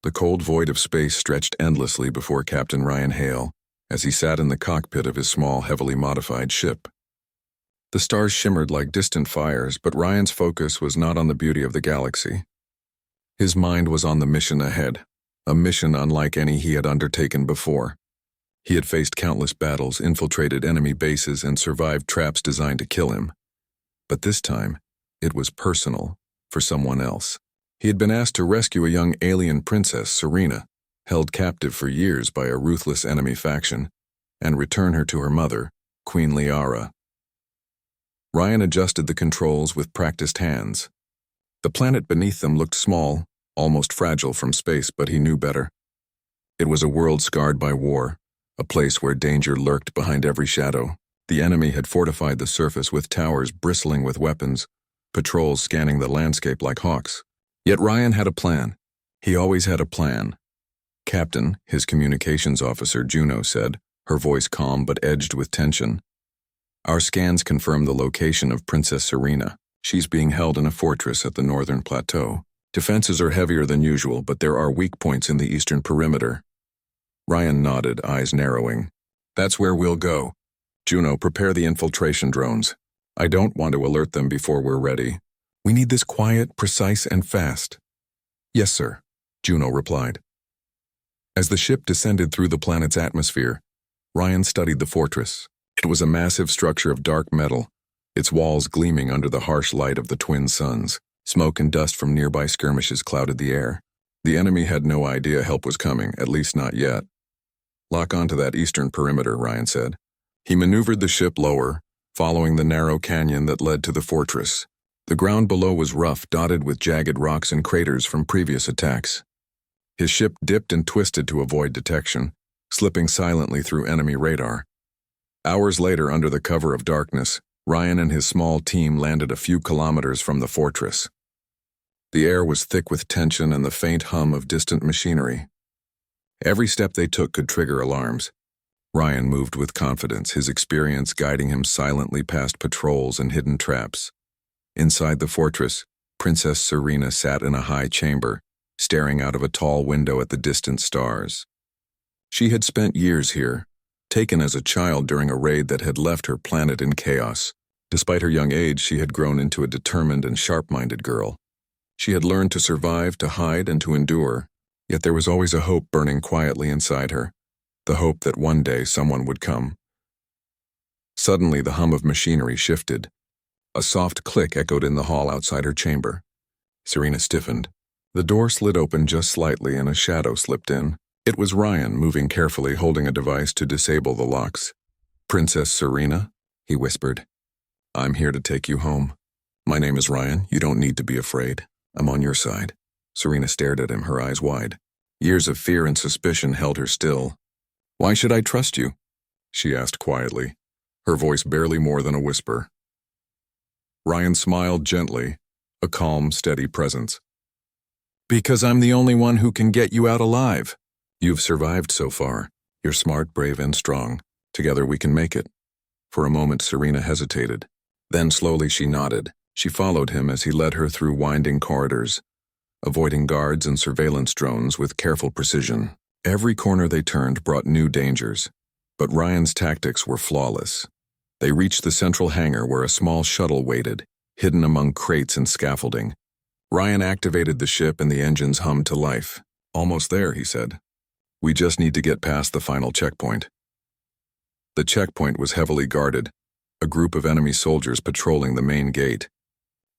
The cold void of space stretched endlessly before Captain Ryan Hale as he sat in the cockpit of his small, heavily modified ship. The stars shimmered like distant fires, but Ryan's focus was not on the beauty of the galaxy. His mind was on the mission ahead, a mission unlike any he had undertaken before. He had faced countless battles, infiltrated enemy bases, and survived traps designed to kill him. But this time, it was personal, for someone else. He had been asked to rescue a young alien princess, Serena, held captive for years by a ruthless enemy faction, and return her to her mother, Queen Liara. Ryan adjusted the controls with practiced hands. The planet beneath them looked small, almost fragile from space, but he knew better. It was a world scarred by war, a place where danger lurked behind every shadow. The enemy had fortified the surface with towers bristling with weapons, patrols scanning the landscape like hawks. Yet Ryan had a plan. He always had a plan. Captain, his communications officer, Juno, said, her voice calm but edged with tension. Our scans confirm the location of Princess Serena. She's being held in a fortress at the northern plateau. Defenses are heavier than usual, but there are weak points in the eastern perimeter. Ryan nodded, eyes narrowing. That's where we'll go. Juno, prepare the infiltration drones. I don't want to alert them before we're ready. We need this quiet, precise, and fast. Yes, sir, Juno replied. As the ship descended through the planet's atmosphere, Ryan studied the fortress. It was a massive structure of dark metal, its walls gleaming under the harsh light of the twin suns. Smoke and dust from nearby skirmishes clouded the air. The enemy had no idea help was coming, at least not yet. Lock onto that eastern perimeter, Ryan said. He maneuvered the ship lower, following the narrow canyon that led to the fortress. The ground below was rough, dotted with jagged rocks and craters from previous attacks. His ship dipped and twisted to avoid detection, slipping silently through enemy radar. Hours later, under the cover of darkness, Ryan and his small team landed a few kilometers from the fortress. The air was thick with tension and the faint hum of distant machinery. Every step they took could trigger alarms. Ryan moved with confidence, his experience guiding him silently past patrols and hidden traps. Inside the fortress, Princess Serena sat in a high chamber, staring out of a tall window at the distant stars. She had spent years here, taken as a child during a raid that had left her planet in chaos. Despite her young age, she had grown into a determined and sharp-minded girl. She had learned to survive, to hide, and to endure, yet there was always a hope burning quietly inside her, the hope that one day someone would come. Suddenly, the hum of machinery shifted. A soft click echoed in the hall outside her chamber. Serena stiffened. The door slid open just slightly and a shadow slipped in. It was Ryan, moving carefully, holding a device to disable the locks. Princess Serena, he whispered. I'm here to take you home. My name is Ryan. You don't need to be afraid. I'm on your side. Serena stared at him, her eyes wide. Years of fear and suspicion held her still. Why should I trust you? She asked quietly, her voice barely more than a whisper. Ryan smiled gently, a calm, steady presence. Because I'm the only one who can get you out alive. You've survived so far. You're smart, brave, and strong. Together we can make it. For a moment, Serena hesitated. Then slowly she nodded. She followed him as he led her through winding corridors, avoiding guards and surveillance drones with careful precision. Every corner they turned brought new dangers, but Ryan's tactics were flawless. They reached the central hangar where a small shuttle waited, hidden among crates and scaffolding. Ryan activated the ship and the engines hummed to life. Almost there, he said. We just need to get past the final checkpoint. The checkpoint was heavily guarded, a group of enemy soldiers patrolling the main gate.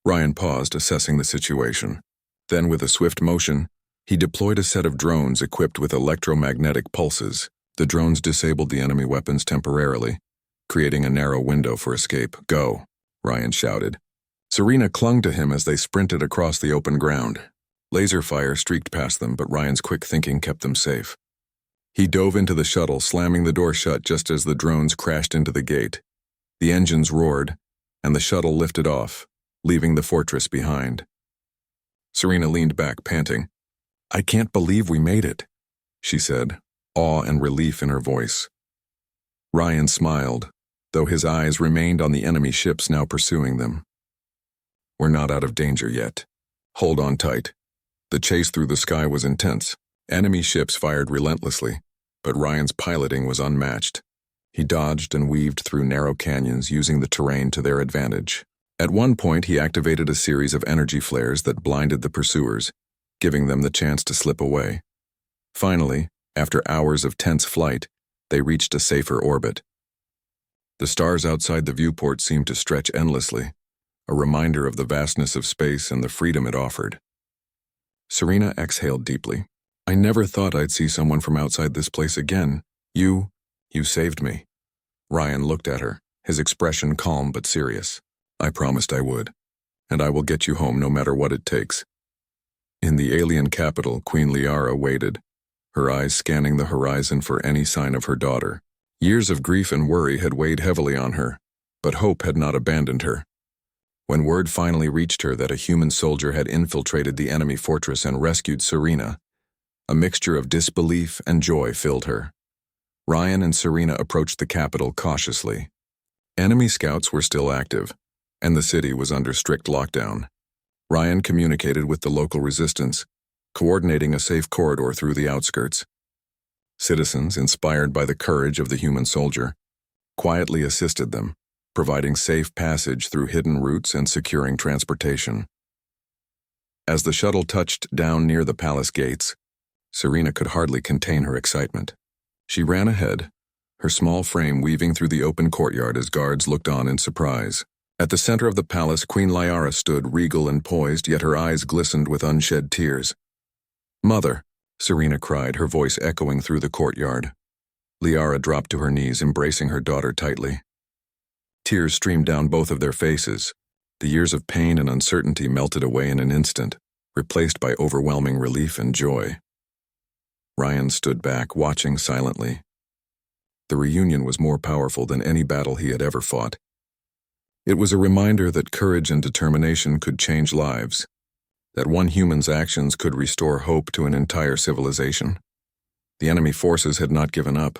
Ryan paused, assessing the situation. Then, with a swift motion, he deployed a set of drones equipped with electromagnetic pulses. The drones disabled the enemy weapons temporarily, creating a narrow window for escape. Go, Ryan shouted. Serena clung to him as they sprinted across the open ground. Laser fire streaked past them, but Ryan's quick thinking kept them safe. He dove into the shuttle, slamming the door shut just as the drones crashed into the gate. The engines roared, and the shuttle lifted off, leaving the fortress behind. Serena leaned back, panting. I can't believe we made it, she said, awe and relief in her voice. Ryan smiled, though his eyes remained on the enemy ships now pursuing them. We're not out of danger yet. Hold on tight. The chase through the sky was intense, Enemy ships fired relentlessly, but Ryan's piloting was unmatched. He dodged and weaved through narrow canyons using the terrain to their advantage. At one point, he activated a series of energy flares that blinded the pursuers, giving them the chance to slip away. Finally, after hours of tense flight, they reached a safer orbit. The stars outside the viewport seemed to stretch endlessly, a reminder of the vastness of space and the freedom it offered. Serena exhaled deeply. I never thought I'd see someone from outside this place again. You saved me. Ryan looked at her, his expression calm but serious. I promised I would, and I will get you home no matter what it takes. In the alien capital, Queen Liara waited, her eyes scanning the horizon for any sign of her daughter. Years of grief and worry had weighed heavily on her, but hope had not abandoned her. When word finally reached her that a human soldier had infiltrated the enemy fortress and rescued Serena, a mixture of disbelief and joy filled her. Ryan and Serena approached the capital cautiously. Enemy scouts were still active, and the city was under strict lockdown. Ryan communicated with the local resistance, coordinating a safe corridor through the outskirts. Citizens, inspired by the courage of the human soldier, quietly assisted them, providing safe passage through hidden routes and securing transportation. As the shuttle touched down near the palace gates, Serena could hardly contain her excitement. She ran ahead, her small frame weaving through the open courtyard as guards looked on in surprise. At the center of the palace, Queen Liara stood regal and poised, yet her eyes glistened with unshed tears. "Mother," Serena cried, her voice echoing through the courtyard. Liara dropped to her knees, embracing her daughter tightly. Tears streamed down both of their faces. The years of pain and uncertainty melted away in an instant, replaced by overwhelming relief and joy. Ryan stood back, watching silently. The reunion was more powerful than any battle he had ever fought. It was a reminder that courage and determination could change lives, that one human's actions could restore hope to an entire civilization. The enemy forces had not given up,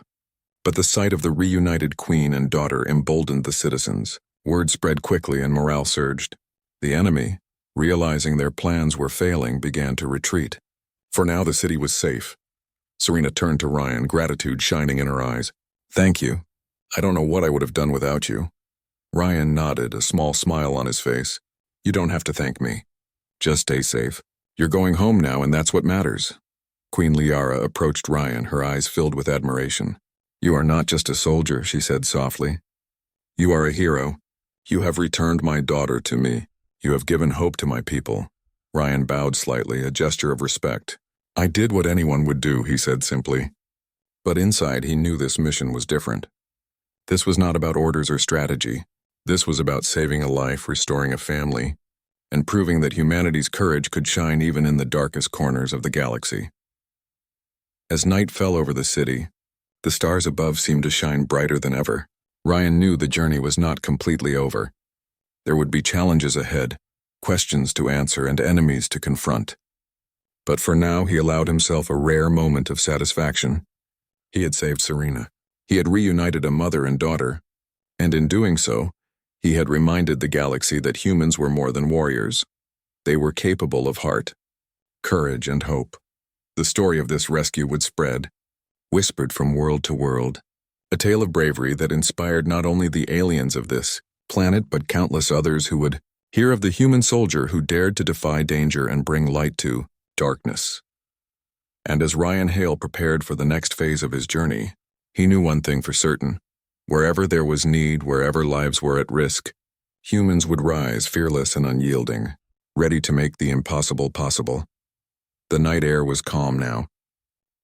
but the sight of the reunited queen and daughter emboldened the citizens. Word spread quickly and morale surged. The enemy, realizing their plans were failing, began to retreat. For now, the city was safe. Serena turned to Ryan, gratitude shining in her eyes. "Thank you. I don't know what I would have done without you." Ryan nodded, a small smile on his face. "You don't have to thank me. Just stay safe. You're going home now, and that's what matters." Queen Liara approached Ryan, her eyes filled with admiration. "You are not just a soldier," she said softly. "You are a hero. You have returned my daughter to me. You have given hope to my people." Ryan bowed slightly, a gesture of respect. "I did what anyone would do," he said simply. But inside, he knew this mission was different. This was not about orders or strategy. This was about saving a life, restoring a family, and proving that humanity's courage could shine even in the darkest corners of the galaxy. As night fell over the city, the stars above seemed to shine brighter than ever. Ryan knew the journey was not completely over. There would be challenges ahead, questions to answer, and enemies to confront. But for now, he allowed himself a rare moment of satisfaction. He had saved Serena. He had reunited a mother and daughter, and in doing so, he had reminded the galaxy that humans were more than warriors. They were capable of heart, courage, and hope. The story of this rescue would spread, whispered from world to world, a tale of bravery that inspired not only the aliens of this planet but countless others who would hear of the human soldier who dared to defy danger and bring light to darkness. And as Ryan Hale prepared for the next phase of his journey, he knew one thing for certain. Wherever there was need, wherever lives were at risk, humans would rise fearless and unyielding, ready to make the impossible possible. The night air was calm now.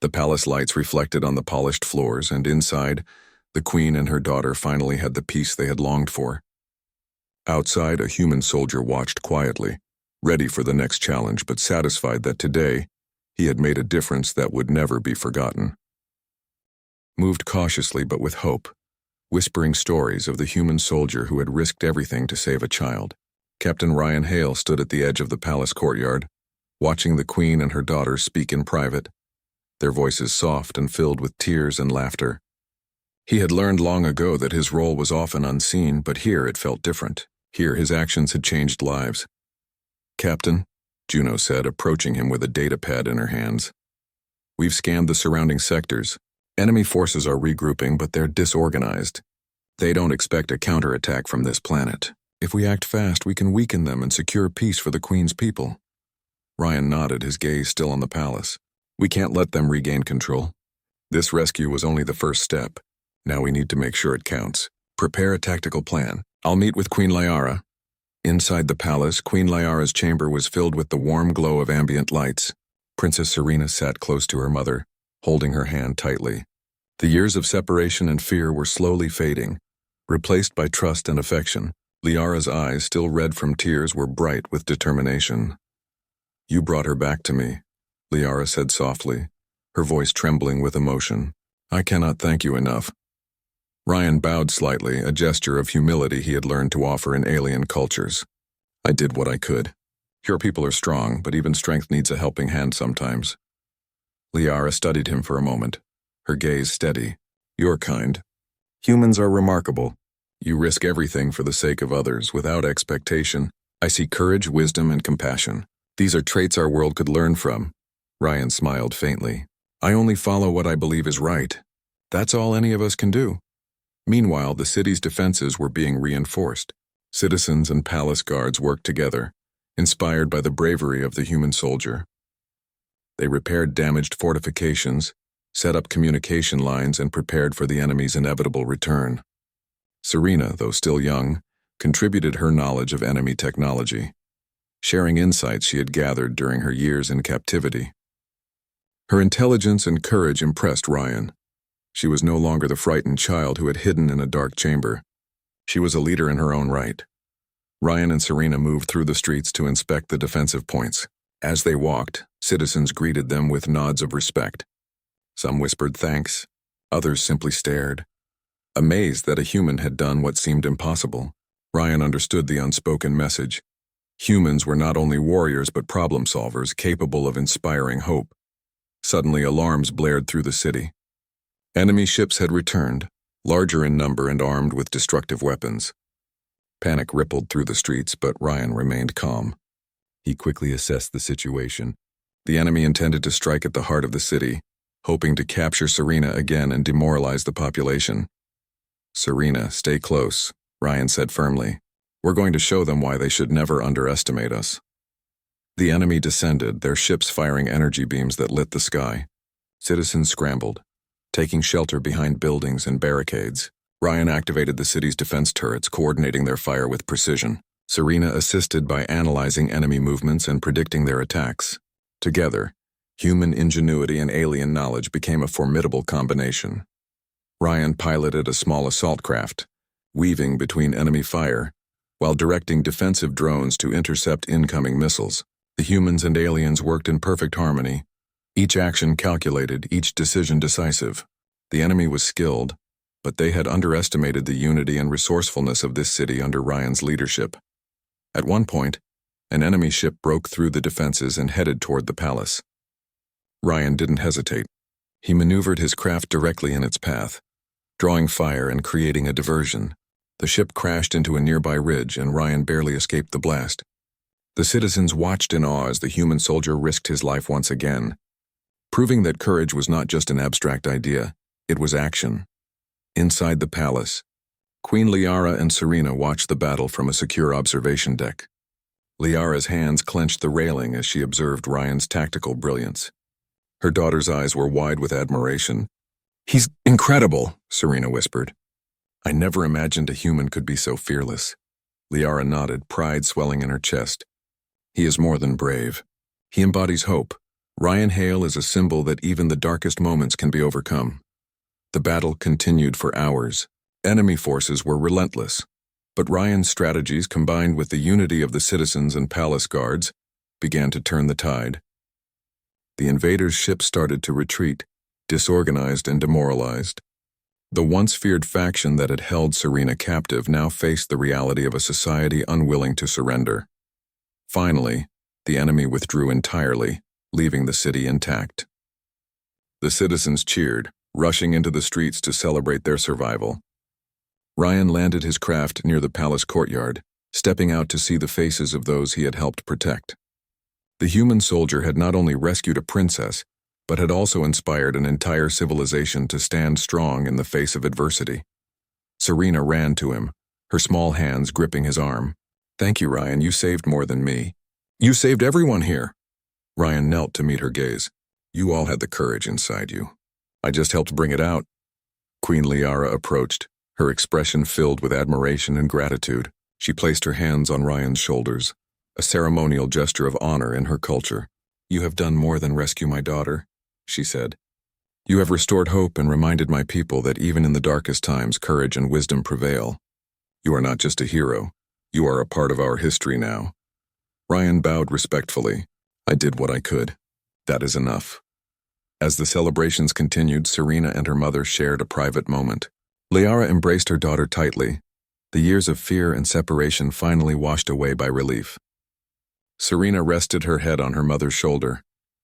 The palace lights reflected on the polished floors, and inside, the queen and her daughter finally had the peace they had longed for. Outside, a human soldier watched quietly, ready for the next challenge, but satisfied that today he had made a difference that would never be forgotten. Moved cautiously but with hope, whispering stories of the human soldier who had risked everything to save a child, Captain Ryan Hale stood at the edge of the palace courtyard, watching the queen and her daughter speak in private, their voices soft and filled with tears and laughter. He had learned long ago that his role was often unseen, but here it felt different. Here his actions had changed lives. "Captain," Juno said, approaching him with a data pad in her hands. We've scanned the surrounding sectors. Enemy forces are regrouping, but they're disorganized. They don't expect a counterattack from this planet. If we act fast, we can weaken them and secure peace for the Queen's people. Ryan nodded, his gaze still on the palace. We can't let them regain control. This rescue was only the first step. Now we need to make sure it counts. Prepare a tactical plan. I'll meet with Queen Liara. Inside the palace, Queen Liara's chamber was filled with the warm glow of ambient lights. Princess Serena sat close to her mother, holding her hand tightly. The years of separation and fear were slowly fading, replaced by trust and affection. Liara's eyes, still red from tears, were bright with determination. You brought her back to me, Liara said softly, her voice trembling with emotion. I cannot thank you enough. Ryan bowed slightly, a gesture of humility he had learned to offer in alien cultures. I did what I could. Your people are strong, but even strength needs a helping hand sometimes. Liara studied him for a moment, her gaze steady. You're kind. Humans are remarkable. You risk everything for the sake of others, without expectation. I see courage, wisdom, and compassion. These are traits our world could learn from. Ryan smiled faintly. I only follow what I believe is right. That's all any of us can do. Meanwhile, the city's defenses were being reinforced. Citizens and palace guards worked together, inspired by the bravery of the human soldier. They repaired damaged fortifications, set up communication lines, and prepared for the enemy's inevitable return. Serena, though still young, contributed her knowledge of enemy technology, sharing insights she had gathered during her years in captivity. Her intelligence and courage impressed Ryan. She was no longer the frightened child who had hidden in a dark chamber. She was a leader in her own right. Ryan and Serena moved through the streets to inspect the defensive points. As they walked, citizens greeted them with nods of respect. Some whispered thanks, others simply stared, amazed that a human had done what seemed impossible. Ryan understood the unspoken message. Humans were not only warriors but problem solvers capable of inspiring hope. Suddenly, alarms blared through the city. Enemy ships had returned, larger in number and armed with destructive weapons. Panic rippled through the streets, but Ryan remained calm. He quickly assessed the situation. The enemy intended to strike at the heart of the city, hoping to capture Serena again and demoralize the population. Serena, stay close, Ryan said firmly. We're going to show them why they should never underestimate us. The enemy descended, their ships firing energy beams that lit the sky. Citizens scrambled, taking shelter behind buildings and barricades. Ryan activated the city's defense turrets, coordinating their fire with precision. Serena assisted by analyzing enemy movements and predicting their attacks. Together, human ingenuity and alien knowledge became a formidable combination. Ryan piloted a small assault craft, weaving between enemy fire, while directing defensive drones to intercept incoming missiles. The humans and aliens worked in perfect harmony, each action calculated, each decision decisive. The enemy was skilled, but they had underestimated the unity and resourcefulness of this city under Ryan's leadership. At one point, an enemy ship broke through the defenses and headed toward the palace. Ryan didn't hesitate. He maneuvered his craft directly in its path, drawing fire and creating a diversion. The ship crashed into a nearby ridge, and Ryan barely escaped the blast. The citizens watched in awe as the human soldier risked his life once again, proving that courage was not just an abstract idea, it was action. Inside the palace, Queen Liara and Serena watched the battle from a secure observation deck. Liara's hands clenched the railing as she observed Ryan's tactical brilliance. Her daughter's eyes were wide with admiration. He's incredible, Serena whispered. I never imagined a human could be so fearless. Liara nodded, pride swelling in her chest. He is more than brave. He embodies hope. Ryan Hale is a symbol that even the darkest moments can be overcome. The battle continued for hours. Enemy forces were relentless, but Ryan's strategies, combined with the unity of the citizens and palace guards, began to turn the tide. The invaders' ships started to retreat, disorganized and demoralized. The once feared faction that had held Serena captive now faced the reality of a society unwilling to surrender. Finally, the enemy withdrew entirely, leaving the city intact. The citizens cheered, rushing into the streets to celebrate their survival. Ryan landed his craft near the palace courtyard, stepping out to see the faces of those he had helped protect. The human soldier had not only rescued a princess, but had also inspired an entire civilization to stand strong in the face of adversity. Serena ran to him, her small hands gripping his arm. "Thank you, Ryan, you saved more than me. You saved everyone here." Ryan knelt to meet her gaze. "You all had the courage inside you. I just helped bring it out." Queen Liara approached, her expression filled with admiration and gratitude. She placed her hands on Ryan's shoulders, a ceremonial gesture of honor in her culture. "You have done more than rescue my daughter," she said. "You have restored hope and reminded my people that even in the darkest times, courage and wisdom prevail. You are not just a hero. You are a part of our history now." Ryan bowed respectfully. "I did what I could. That is enough." As the celebrations continued, Serena and her mother shared a private moment. Liara embraced her daughter tightly, the years of fear and separation finally washed away by relief. Serena rested her head on her mother's shoulder,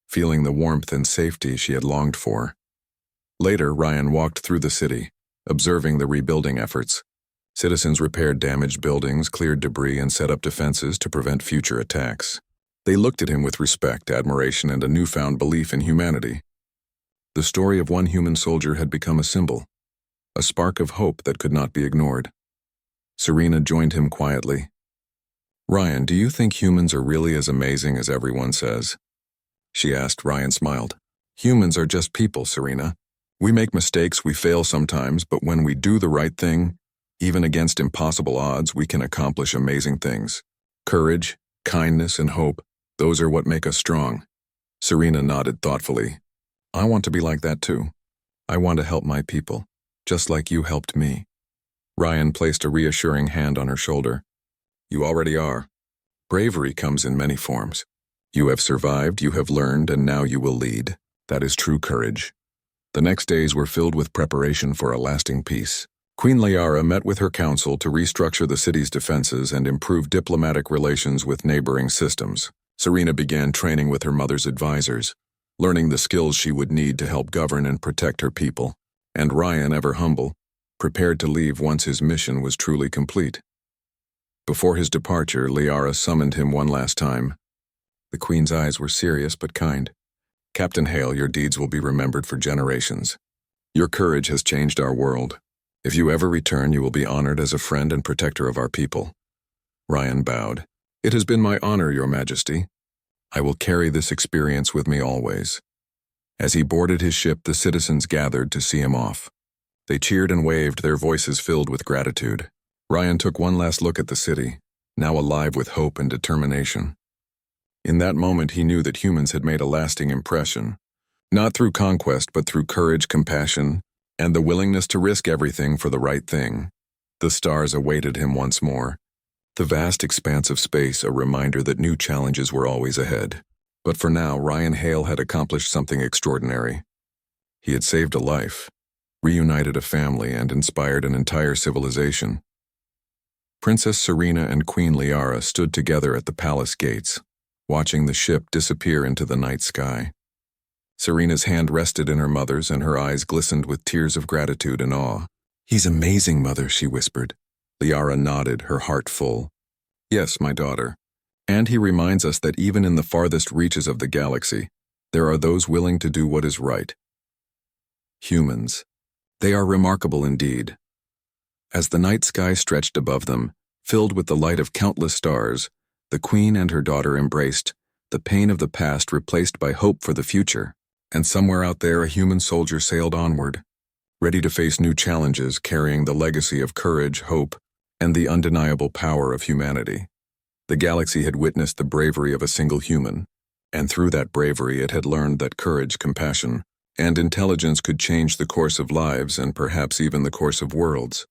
feeling the warmth and safety she had longed for. Later, Ryan walked through the city, observing the rebuilding efforts. Citizens repaired damaged buildings, cleared debris, and set up defenses to prevent future attacks. They looked at him with respect, admiration, and a newfound belief in humanity. The story of one human soldier had become a symbol, a spark of hope that could not be ignored. Serena joined him quietly. "Ryan, do you think humans are really as amazing as everyone says?" she asked. Ryan smiled. "Humans are just people, Serena. We make mistakes, we fail sometimes, but when we do the right thing, even against impossible odds, we can accomplish amazing things. Courage, kindness, and hope, those are what make us strong." Serena nodded thoughtfully. "I want to be like that too. I want to help my people, just like you helped me." Ryan placed a reassuring hand on her shoulder. "You already are. Bravery comes in many forms. You have survived, you have learned, and now you will lead. That is true courage." The next days were filled with preparation for a lasting peace. Queen Liara met with her council to restructure the city's defenses and improve diplomatic relations with neighboring systems. Serena began training with her mother's advisors, learning the skills she would need to help govern and protect her people. And Ryan, ever humble, prepared to leave once his mission was truly complete. Before his departure, Liara summoned him one last time. The Queen's eyes were serious but kind. "Captain Hale, your deeds will be remembered for generations. Your courage has changed our world. If you ever return, you will be honored as a friend and protector of our people." Ryan bowed. "It has been my honor, Your Majesty. I will carry this experience with me always." As he boarded his ship, the citizens gathered to see him off. They cheered and waved, their voices filled with gratitude. Ryan took one last look at the city, now alive with hope and determination. In that moment, he knew that humans had made a lasting impression, not through conquest, but through courage, compassion, and the willingness to risk everything for the right thing. The stars awaited him once more. The vast expanse of space, a reminder that new challenges were always ahead. But for now, Ryan Hale had accomplished something extraordinary. He had saved a life, reunited a family, and inspired an entire civilization. Princess Serena and Queen Liara stood together at the palace gates, watching the ship disappear into the night sky. Serena's hand rested in her mother's, and her eyes glistened with tears of gratitude and awe. "He's amazing, Mother," she whispered. Liara nodded, her heart full. "Yes, my daughter. And he reminds us that even in the farthest reaches of the galaxy, there are those willing to do what is right. Humans. They are remarkable indeed." As the night sky stretched above them, filled with the light of countless stars, the Queen and her daughter embraced, the pain of the past replaced by hope for the future. And somewhere out there, a human soldier sailed onward, ready to face new challenges, carrying the legacy of courage, hope, and the undeniable power of humanity. The galaxy had witnessed the bravery of a single human, and through that bravery it had learned that courage, compassion, and intelligence could change the course of lives and perhaps even the course of worlds.